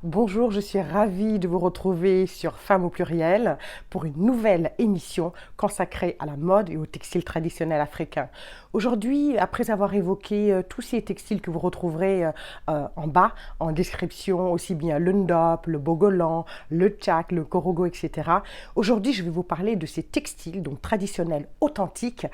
Bonjour, je suis ravie de vous retrouver sur Femmes au pluriel pour une nouvelle émission consacrée à la mode et aux textiles traditionnels africains. Aujourd'hui, après avoir évoqué tous ces textiles que vous retrouverez en bas, en description, aussi bien le ndop, le bogolan, le tchak, le korogo, etc. Aujourd'hui, je vais vous parler de ces textiles donc traditionnels authentiques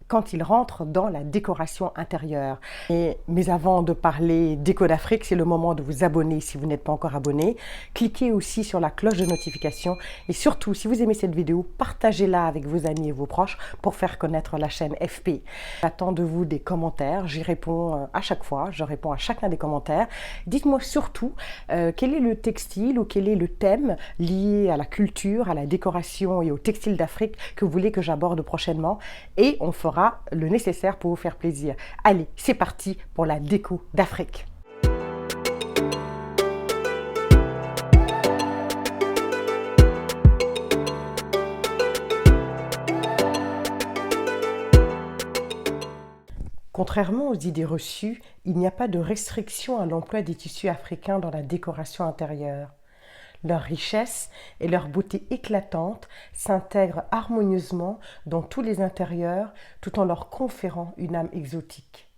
quand ils rentrent dans la décoration intérieure. Mais avant de parler déco d'Afrique, c'est le moment de vous abonner si vous n'êtes pas encore abonné. Cliquez aussi sur la cloche de notification et surtout, si vous aimez cette vidéo, partagez-la avec vos amis et vos proches pour faire connaître la chaîne FP. J'attends de vous des commentaires, j'y réponds à chaque fois, je réponds à chacun des commentaires. Dites-moi surtout quel est le textile ou quel est le thème lié à la culture, à la décoration et au textile d'Afrique que vous voulez que j'aborde prochainement et on fera le nécessaire pour vous faire plaisir. Allez, c'est parti pour la déco d'Afrique. Contrairement aux idées reçues, il n'y a pas de restriction à l'emploi des tissus africains dans la décoration intérieure. Leur richesse et leur beauté éclatante s'intègrent harmonieusement dans tous les intérieurs tout en leur conférant une âme exotique.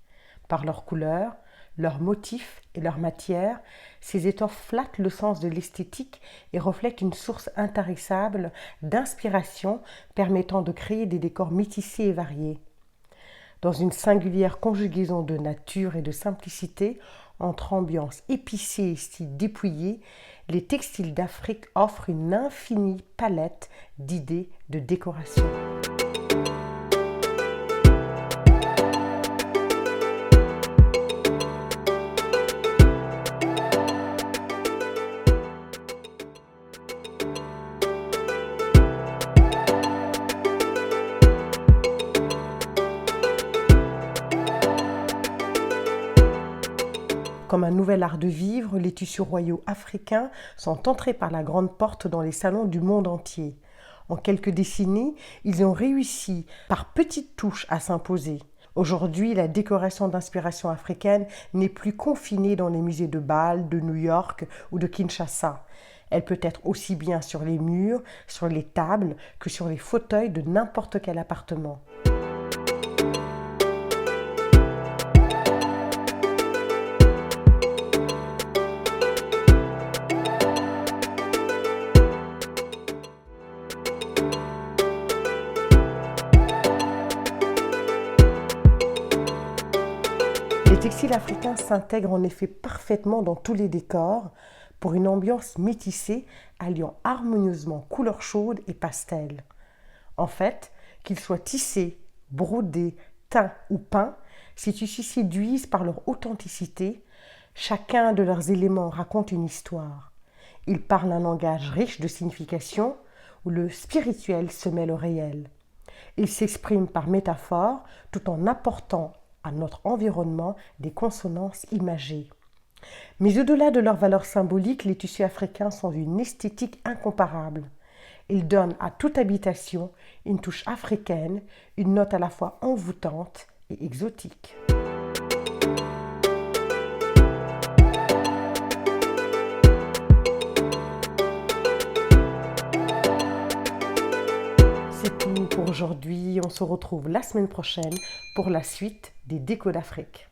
Par leurs couleurs, leurs motifs et leur matière, ces étoffes flattent le sens de l'esthétique et reflètent une source intarissable d'inspiration permettant de créer des décors métissés et variés. Dans une singulière conjugaison de nature et de simplicité, entre ambiance épicée et style dépouillé, les textiles d'Afrique offrent une infinie palette d'idées de décoration. Comme un nouvel art de vivre, les tissus royaux africains sont entrés par la grande porte dans les salons du monde entier. En quelques décennies, ils ont réussi par petites touches à s'imposer. Aujourd'hui, la décoration d'inspiration africaine n'est plus confinée dans les musées de Bâle, de New York ou de Kinshasa. Elle peut être aussi bien sur les murs, sur les tables que sur les fauteuils de n'importe quel appartement. Les textiles africains s'intègrent en effet parfaitement dans tous les décors pour une ambiance métissée alliant harmonieusement couleurs chaudes et pastels. En fait, qu'ils soient tissés, brodés, teints ou peints, ces tissus séduisent par leur authenticité. Chacun de leurs éléments raconte une histoire. Ils parlent un langage riche de signification où le spirituel se mêle au réel. Ils s'expriment par métaphore tout en apportant à notre environnement des consonances imagées. Mais au-delà de leur valeur symbolique, les tissus africains sont d'une esthétique incomparable. Ils donnent à toute habitation une touche africaine, une note à la fois envoûtante et exotique. C'est tout pour aujourd'hui. On se retrouve la semaine prochaine pour la suite des décos d'Afrique.